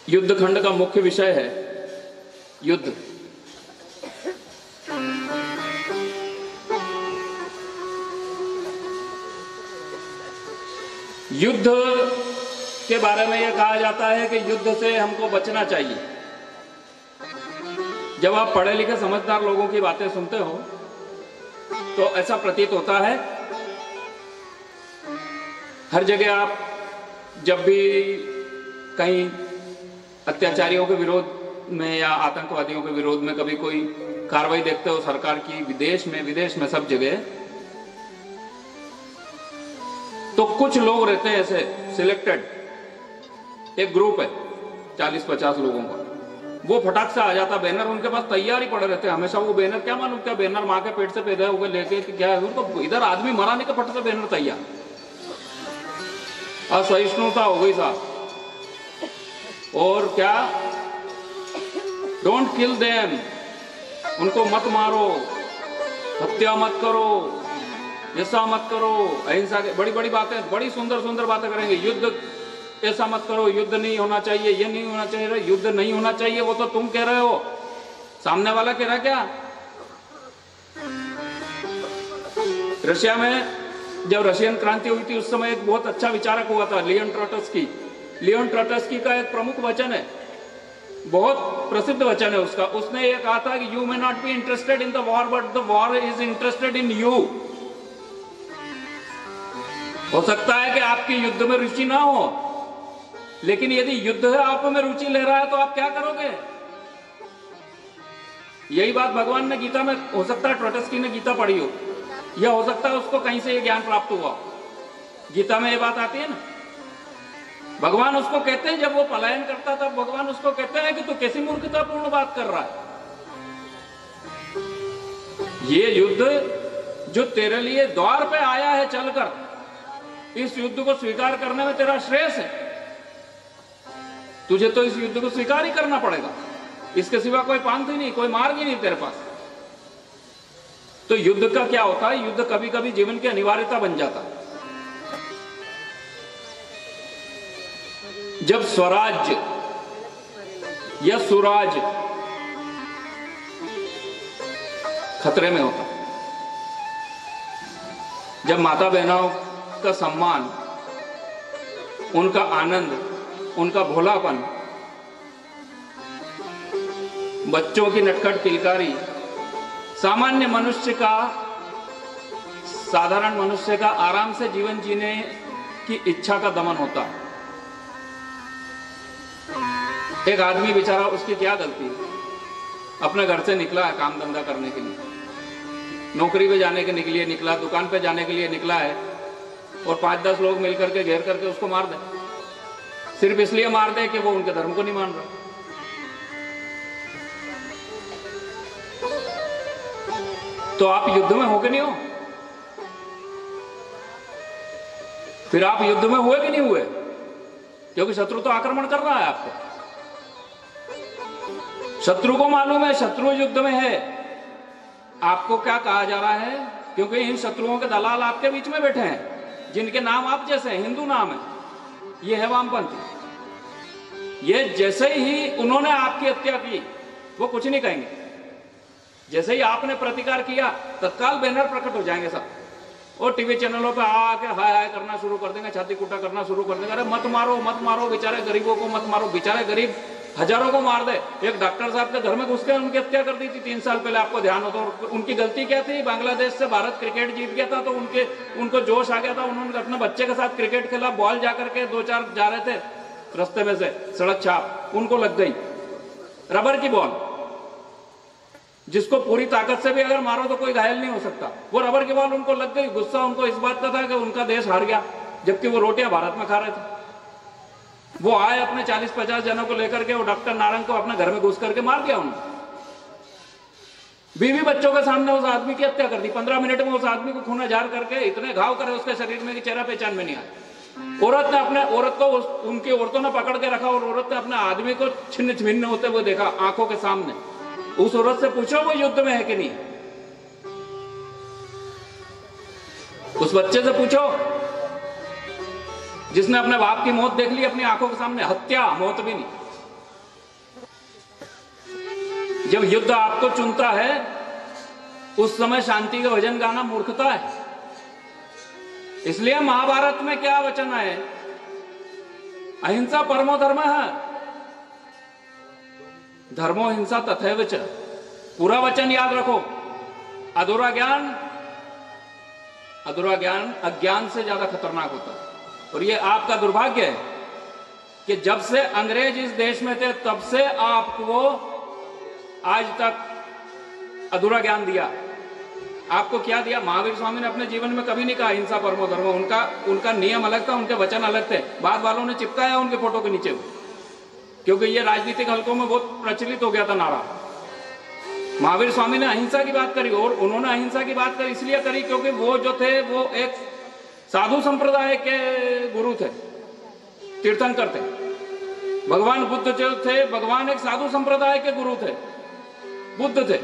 युद्ध खंड का मुख्य विषय है युद्ध। युद्ध के बारे में यह कहा जाता है कि युद्ध से हमको बचना चाहिए। जब आप पढ़े लिखे समझदार लोगों की बातें सुनते हो तो ऐसा प्रतीत होता है, हर जगह आप जब भी कहीं अत्याचारियों के विरोध में या आतंकवादियों के विरोध में कभी कोई कार्रवाई देखते हो सरकार की, विदेश में सब जगह, तो कुछ लोग रहते हैं ऐसे सिलेक्टेड, एक ग्रुप है 40-50 लोगों का, वो फटाक से आ जाता, बैनर उनके पास तैयार ही पड़े रहते हैं हमेशा। वो बैनर क्या मालूम क्या बैनर माँ के पेट से पैदा हुए लेके क्या है, उनको इधर आदमी मरा नहीं, के फट से बैनर तैयार। असहिष्णुता हो गई साहब। और क्या, डोंट किल देम, उनको मत मारो, हत्या मत करो, ऐसा मत करो, अहिंसा के बड़ी बड़ी बातें, बड़ी सुंदर सुंदर बातें करेंगे। युद्ध ऐसा मत करो, युद्ध नहीं होना चाहिए, ये नहीं होना चाहिए, युद्ध नहीं होना चाहिए वो तो तुम कह रहे हो, सामने वाला कह रहा क्या? रशिया में जब रशियन क्रांति हुई थी उस समय एक बहुत अच्छा विचारक हुआ था लियोन ट्रोट्स्की। लियोन ट्रोट्स्की का एक प्रमुख वचन है, बहुत प्रसिद्ध वचन है उसका। उसने ये कहा था कि you may not be interested in the war but the war is interested in you. हो सकता है कि आपकी युद्ध में रुचि ना हो, लेकिन यदि युद्ध है आप में रुचि ले रहा है तो आप क्या करोगे? यही बात भगवान ने गीता में, हो सकता है ट्रोट्स्की ने गीता पढ़ी हो, या हो सकता है उसको कहीं से ये ज्ञान प्राप्त हुआ। गीता में ये बात आती है ना, भगवान उसको कहते हैं, जब वो पलायन करता था भगवान उसको कहते हैं कि तू कैसी मूर्खतापूर्ण बात कर रहा है। ये युद्ध जो तेरे लिए द्वार पे आया है चलकर, इस युद्ध को स्वीकार करने में तेरा श्रेयस है। तुझे तो इस युद्ध को स्वीकार ही करना पड़ेगा, इसके सिवा कोई पांथ ही नहीं, कोई मार्ग ही नहीं तेरे पास। तो युद्ध का क्या होता है, युद्ध कभी कभी जीवन की अनिवार्यता बन जाता है। जब स्वराज्य या सुराज खतरे में होता, जब माता बहनों का सम्मान, उनका आनंद, उनका भोलापन, बच्चों की नटखट किलकारी, सामान्य मनुष्य का, साधारण मनुष्य का आराम से जीवन जीने की इच्छा का दमन होता। एक आदमी बेचारा, उसकी क्या गलती है, अपने घर से निकला है काम धंधा करने के लिए, नौकरी पे जाने के लिए निकला, दुकान पे जाने के लिए निकला है, और 5-10 लोग मिलकर के घेर करके उसको मार दे, सिर्फ इसलिए मार दे कि वो उनके धर्म को नहीं मान रहा। तो आप युद्ध में हो कि नहीं हो? फिर आप युद्ध में हुए कि नहीं हुए? क्योंकि शत्रु तो आक्रमण कर रहा है आपको, शत्रु को मालूम है शत्रु युद्ध में है। आपको क्या कहा जा रहा है? क्योंकि इन शत्रुओं के दलाल आपके बीच में बैठे हैं, जिनके नाम आप जैसे हैं, हिंदू नाम है, ये है वामपंथी। ये जैसे ही उन्होंने आपकी हत्या की वो कुछ नहीं कहेंगे, जैसे ही आपने प्रतिकार किया तत्काल बैनर प्रकट हो जाएंगे सब, और टीवी चैनलों पे आके हाय हाय करना शुरू कर देंगे, छाती कूटा करना शुरू कर देंगे, अरे मत मारो मत मारो, बेचारे गरीबों को मत मारो, बेचारे गरीब हजारों को मार दे। एक डॉक्टर साहब के घर में घुस के उनकी हत्या कर दी थी 3 साल पहले, आपको ध्यान हो तो। उनकी गलती क्या थी? बांग्लादेश से भारत क्रिकेट जीत गया था तो उनको जोश आ गया था, उन्होंने अपने बच्चे के साथ क्रिकेट खेला, बॉल जाकर के 2-4 जा रहे थे रास्ते में से, सड़क छाप उनको लग गई, रबर की बॉल, जिसको पूरी ताकत से भी अगर मारो तो कोई घायल नहीं हो सकता, वो रबर की बॉल उनको लग गई। गुस्सा उनको इस बात का था कि उनका देश हार गया, जबकि वो रोटियां भारत में खा रहे थे। वो आए अपने 40-50 जनों को लेकर के, वो डॉक्टर नारंग को अपने घर में घुस करके मार दिया उन्होंने। बीवी बच्चों के सामने उस आदमी की हत्या कर दी। 15 मिनट में उस आदमी को खून जार करके इतने घाव करे उसके शरीर में कि चेहरा पहचान में नहीं आया। औरत को उनकी औरतों ने पकड़ के रखा, और औरत ने अपने आदमी को छिन्न छिन्न होते हुए देखा आंखों के सामने। उस औरत से पूछो वो युद्ध में है कि नहीं, उस बच्चे से पूछो जिसने अपने बाप की मौत देख ली अपनी आंखों के सामने, हत्या, मौत भी नहीं, जब युद्ध आपको चुनता है उस समय शांति का भजन गाना मूर्खता है। इसलिए महाभारत में क्या वचन है? अहिंसा परमो धर्म है, धर्मो हिंसा तथैव च। पूरा वचन याद रखो। अधूरा ज्ञान अज्ञान से ज्यादा खतरनाक होता है। और ये आपका दुर्भाग्य है कि जब से अंग्रेज इस देश में थे तब से आपको आज तक अधूरा ज्ञान दिया। आपको क्या दिया? महावीर स्वामी ने अपने जीवन में कभी नहीं कहा हिंसा परमो धर्म। उनका नियम अलग था, उनके वचन अलग थे। बाद वालों ने चिपकाया उनके फोटो के नीचे, क्योंकि ये राजनीतिक हलकों में बहुत प्रचलित हो गया था नारा। महावीर स्वामी ने अहिंसा की बात करी, और उन्होंने अहिंसा की बात करी इसलिए करी क्योंकि वो जो थे वो एक साधु संप्रदाय के गुरु थे, तीर्थंकर थे। भगवान बुद्ध जो थे, भगवान एक साधु संप्रदाय के गुरु थे, बुद्ध थे।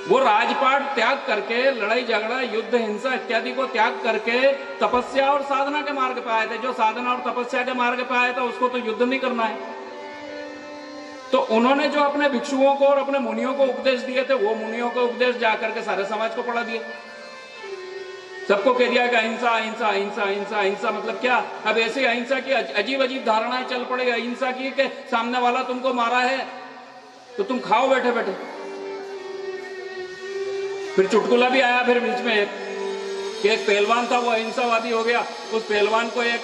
वो राजपाट त्याग करके, लड़ाई झगड़ा युद्ध हिंसा इत्यादि को त्याग करके तपस्या और साधना के मार्ग पे आए थे। जो साधना और तपस्या के मार्ग पे आया था उसको तो युद्ध नहीं करना है। तो उन्होंने जो अपने भिक्षुओं को और अपने मुनियों को उपदेश दिए थे, वो मुनियों को उपदेश जाकर के सारे समाज को पढ़ा दिए। सबको कह दिया कि अहिंसा अहिंसा अहिंसा अहिंसा अहिंसा मतलब क्या? अब ऐसी अहिंसा की अजीब अजीब धारणाएं चल पड़ी। अहिंसा की कि सामने वाला तुमको मारा है तो तुम खाओ बैठे बैठे। फिर चुटकुला भी आया फिर बीच में कि एक पहलवान था, वो अहिंसावादी हो गया। उस पहलवान को एक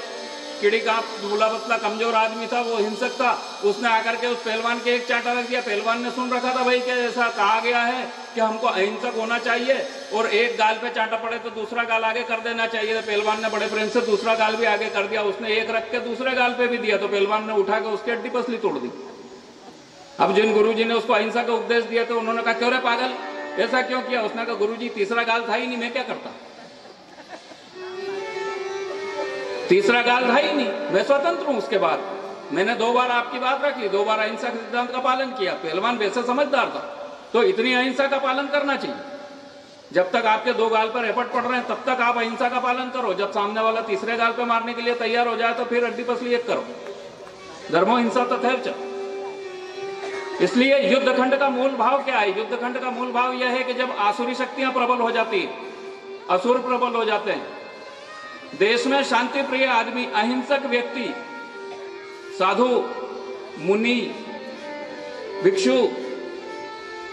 कीड़ी का दूल्हा पतला कमजोर आदमी था, वो हिंसक था, उसने आकर के उस पहलवान के एक चांटा रख दिया। पहलवान ने सुन रखा था भाई कि ऐसा कहा गया है कि हमको अहिंसक होना चाहिए, और एक गाल पे चांटा पड़े तो दूसरा गाल आगे कर देना चाहिए। तो पहलवान ने बड़े प्रेम से दूसरा गाल भी आगे कर दिया। उसने एक रख के दूसरे गाल पे भी दिया, तो पहलवान ने उठा के उसकी हड्डी पसली तोड़ दी। अब जिन गुरुजी ने उसको अहिंसा का उपदेश दिया तो उन्होंने कहा क्यों रे पागल, ऐसा क्यों किया? उसने कहा गुरुजी तीसरा गाल था ही नहीं, मैं क्या करता? तीसरा गाल था ही नहीं, मैं स्वतंत्र हूं। उसके बाद मैंने 2 बार आपकी बात रख ली, 2 बार अहिंसा के सिद्धांत का पालन किया। पहलवान वैसे समझदार था, तो इतनी अहिंसा का पालन करना चाहिए। जब तक आपके 2 गाल पर एफर्ट पड़ रहे हैं तब तक आप अहिंसा का पालन करो। जब सामने वाला तीसरे गाल पे मारने के लिए तैयार हो जाए तो फिर हड्डी पसली एक करो। धर्मो हिंसा तथैव च। इसलिए युद्धखंड का मूल भाव क्या है? युद्धखंड का मूल भाव यह है कि जब आसुरी शक्तियां प्रबल हो जाती है, असुर प्रबल हो जाते हैं, देश में शांति प्रिय आदमी, अहिंसक व्यक्ति, साधु, मुनि, भिक्षु,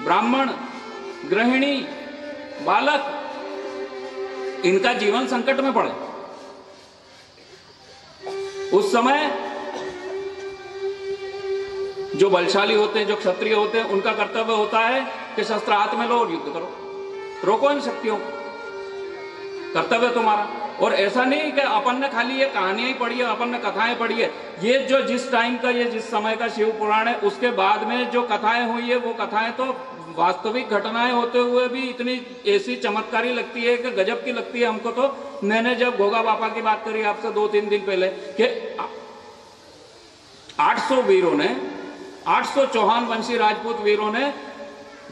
ब्राह्मण, गृहिणी, बालक, इनका जीवन संकट में पड़े, उस समय जो बलशाली होते हैं, जो क्षत्रिय होते हैं, उनका कर्तव्य होता है कि शस्त्र हाथ में लो और युद्ध करो, रोको इन शक्तियों को। कर्तव्य तुम्हारा। और ऐसा नहीं कि अपन ने खाली ये कहानियां ही पढ़ी है, अपन ने कथाएं पढ़ी है। ये जो जिस टाइम का, ये जिस समय का शिव पुराण है, उसके बाद में जो कथाएं हुई है वो कथाएं तो वास्तविक घटनाएं होते हुए भी इतनी ऐसी चमत्कारी लगती है कि गजब की लगती है हमको। तो मैंने जब घोगा बापा की बात करी आपसे 2-3 दिन पहले कि 800 वीरों ने, 800 चौहान वंशी राजपूत वीरों ने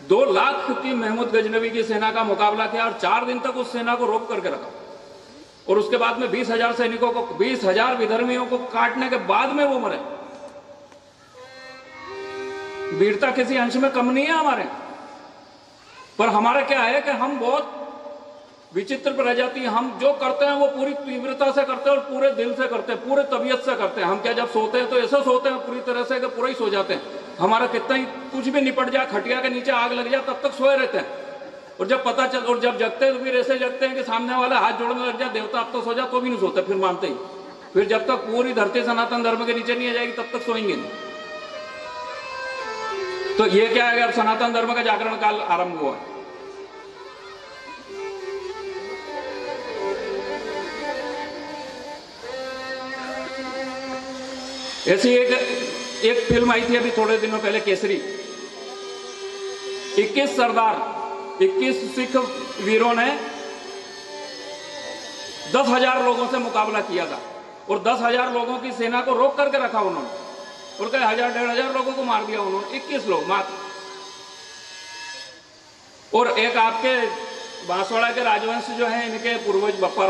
2 लाख की महमूद गजनवी की सेना का मुकाबला किया और 4 दिन तक उस सेना को रोक करके रखा। और उसके बाद में 20,000 सैनिकों को, 20,000 विधर्मियों को काटने के बाद में वो मरे। वीरता किसी अंश में कम नहीं है हमारे, पर हमारा क्या है कि हम बहुत विचित्र प्रजाति हैं। हम जो करते हैं वो पूरी तीव्रता से करते हैं और पूरे दिल से करते हैं, पूरे तबीयत से करते हैं। हम क्या जब सोते हैं तो ऐसे सोते हैं पूरी तरह से कि पूरा ही सो जाते हैं। हमारा कितना ही कुछ भी निपट जाए, खटिया के नीचे आग लग जाए, तब तक सोए रहते हैं। और जब पता चल, और जब जगते हैं तो फिर ऐसे जगते हैं कि सामने वाला हाथ जोड़ने लग जाए, देवता अब तो सो जा, तो भी नहीं सोते, फिर मानते ही। फिर जब तक पूरी धरती सनातन धर्म के नीचे नहीं आ जाएगी तब तक सोएंगे नहीं। तो ये क्या है, अब सनातन धर्म का जागरण काल आरंभ हुआ है। ऐसी एक फिल्म आई थी अभी थोड़े दिनों पहले, केसरी। 21 सरदार, 21 सिख वीरों ने 10,000 लोगों से मुकाबला किया था और 10,000 लोगों की सेना को रोक करके रखा उन्होंने, और कई 1,000-1,500 लोगों को मार दिया उन्होंने। 21 लोग मात्र। और एक आपके बांसवाड़ा के राजवंश जो है, इनके पूर्वज बप्पा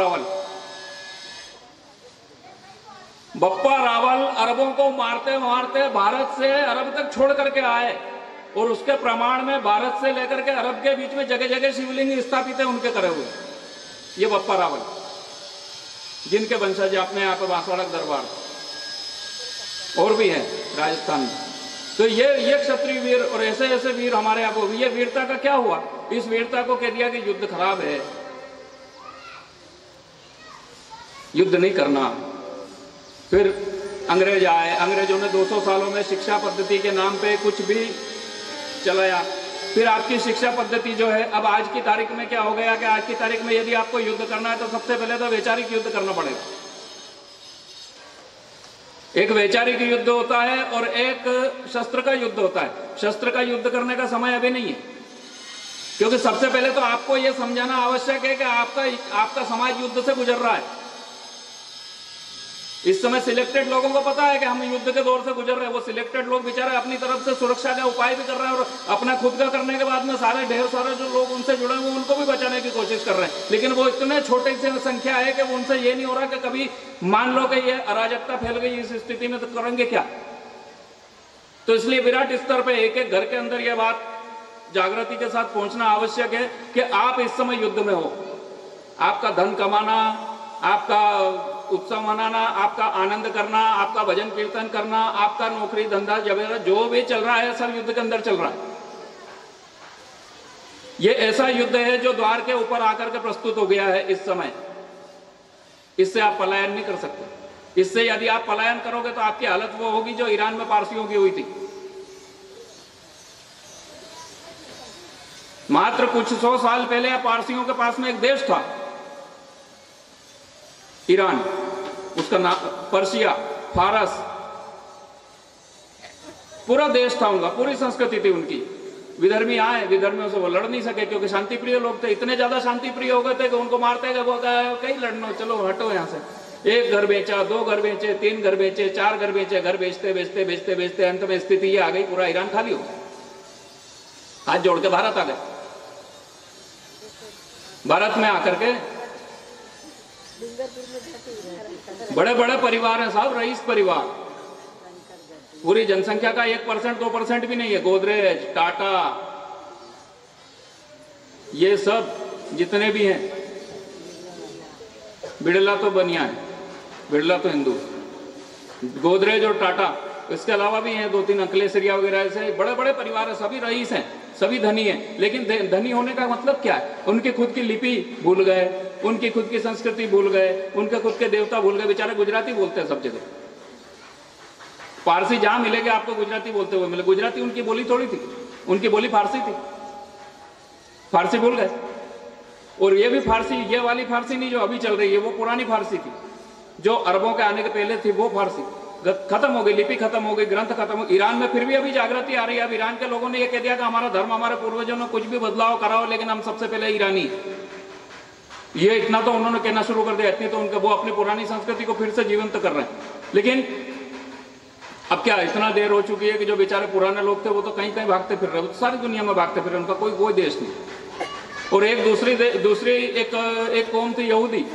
रावल अरबों को मारते मारते भारत से अरब तक छोड़ करके आए और उसके प्रमाण में भारत से लेकर के अरब के बीच में जगह जगह शिवलिंग स्थापित है उनके करे हुए। ये बप्पा रावल, जिनके वंशज अपने यहाँ पे बांसवाड़ा दरबार और भी है राजस्थान में। तो ये क्षत्रिय वीर और ऐसे ऐसे वीर हमारे यहाँ को, ये वीरता का क्या हुआ? इस वीरता को कह दिया कि युद्ध खराब है, युद्ध नहीं करना। फिर अंग्रेज आए, अंग्रेजों ने 200 सालों में शिक्षा पद्धति के नाम पे कुछ भी चलाया। फिर आपकी शिक्षा पद्धति जो है, अब आज की तारीख में क्या हो गया कि आज की तारीख में यदि आपको युद्ध करना है तो सबसे पहले तो वैचारिक युद्ध करना पड़ेगा। एक वैचारिक युद्ध होता है और एक शस्त्र का युद्ध होता है। शस्त्र का युद्ध करने का समय अभी नहीं है, क्योंकि सबसे पहले तो आपको यह समझाना आवश्यक है कि आपका समाज युद्ध से गुजर रहा है। इस समय सिलेक्टेड लोगों को पता है कि हम युद्ध के दौर से गुजर रहे हैं। वो सिलेक्टेड लोग बेचारे अपनी तरफ से सुरक्षा का उपाय भी कर रहे हैं और अपना खुद का करने के बाद में सारे ढेर सारे जो लोग उनसे जुड़े हुए उनको भी बचाने की कोशिश कर रहे हैं। लेकिन वो इतने छोटे से संख्या है कि उनसे ये नहीं हो रहा कि कभी मान लो कि ये अराजकता फैल गई इस स्थिति में तो करेंगे क्या। तो इसलिए विराट स्तर पर एक एक घर के अंदर यह बात जागृति के साथ पहुंचना आवश्यक है कि आप इस समय युद्ध में हो। आपका धन कमाना, आपका उत्सव मनाना, आपका आनंद करना, आपका भजन कीर्तन करना, आपका नौकरी धंधा वगैरह जो भी चल रहा है सब युद्ध के अंदर चल रहा है। ये ऐसा युद्ध है जो द्वार के ऊपर आकर के प्रस्तुत हो गया है इस समय। इससे आप पलायन नहीं कर सकते। इससे यदि आप पलायन करोगे तो आपकी हालत वो होगी जो ईरान में पारसियों की हुई थी। मात्र कुछ 100 साल पहले पारसियों के पास में एक देश था, ईरान, उसका नाम पर्शिया, फारस, पूरा देश था उनका, पूरी संस्कृति थी उनकी। विधर्मी आए, विधर्मियों से वो लड़ नहीं सके क्योंकि शांति प्रिय लोग थे। इतने ज्यादा शांति प्रिय हो गए थे कि उनको मारते गए, वो कहीं लड़ना, चलो हटो यहां से। एक घर बेचा, 2 घर बेचे, 3 घर बेचे, 4 घर बेचे, घर बेचते बेचते बेचते बेचते अंत में स्थिति ये आ गई पूरा ईरान खाली हो गया। हाथ जोड़ के भारत आ गए। भारत में आकर के बड़े बड़े परिवार हैं साहब, रईस परिवार, पूरी जनसंख्या का 1% 2% भी नहीं है। गोदरेज, टाटा, ये सब जितने भी हैं, बिड़ला तो बनिया है, बिड़ला तो हिंदू, गोदरेज और टाटा, इसके अलावा भी हैं 2-3 अंकलेश्वरिया वगैरह, ऐसे बड़े बड़े परिवार हैं, सभी रईस हैं, सभी धनी हैं। लेकिन धनी होने का मतलब क्या है? उनकी खुद की लिपि भूल गए, उनकी खुद की संस्कृति भूल गए, उनके खुद के देवता भूल गए। बेचारे गुजराती बोलते हैं सब जगह, फारसी जहां मिलेंगे आपको गुजराती बोलते हुए मिले। गुजराती उनकी बोली थोड़ी थी, उनकी बोली फारसी थी, फारसी भूल गए। और ये भी फारसी, ये वाली फारसी नहीं जो अभी चल रही है, वो पुरानी फारसी थी जो अरबों के आने के पहले थी। वो फारसी खत्म हो गई, लिपि खत्म हो गई, ग्रंथ खत्म हो गई। ईरान में फिर भी अभी जागृति आ रही है। अब ईरान के लोगों ने ये कह दिया कि हमारा धर्म, हमारे पूर्वजों ने कुछ भी बदलाव कराओ लेकिन हम सबसे पहले ईरानी। ये इतना तो उन्होंने कहना शुरू कर दिया, इतनी तो उनके वो अपनी पुरानी संस्कृति को फिर से जीवंत कर रहे हैं। लेकिन अब क्या इतना देर हो चुकी है कि जो बेचारे पुराने लोग थे वो तो कहीं कहीं भागते फिर रहे, सारी दुनिया में भागते फिर रहे, उनका कोई देश नहीं। और एक दूसरी एक कौम थी यहूदी,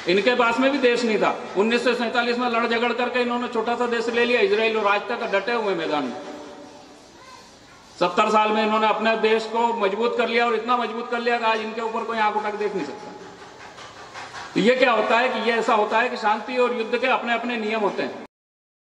इनके पास में भी देश नहीं था। 1947 में लड़ झगड़ करके इन्होंने छोटा सा देश ले लिया इजराइल, और आज तक डटे हुए मैदान में। 70 साल में इन्होंने अपने देश को मजबूत कर लिया, और इतना मजबूत कर लिया कि आज इनके ऊपर कोई आंख उठा के देख नहीं सकता। तो ये क्या होता है कि ये ऐसा होता है कि शांति और युद्ध के अपने अपने नियम होते हैं।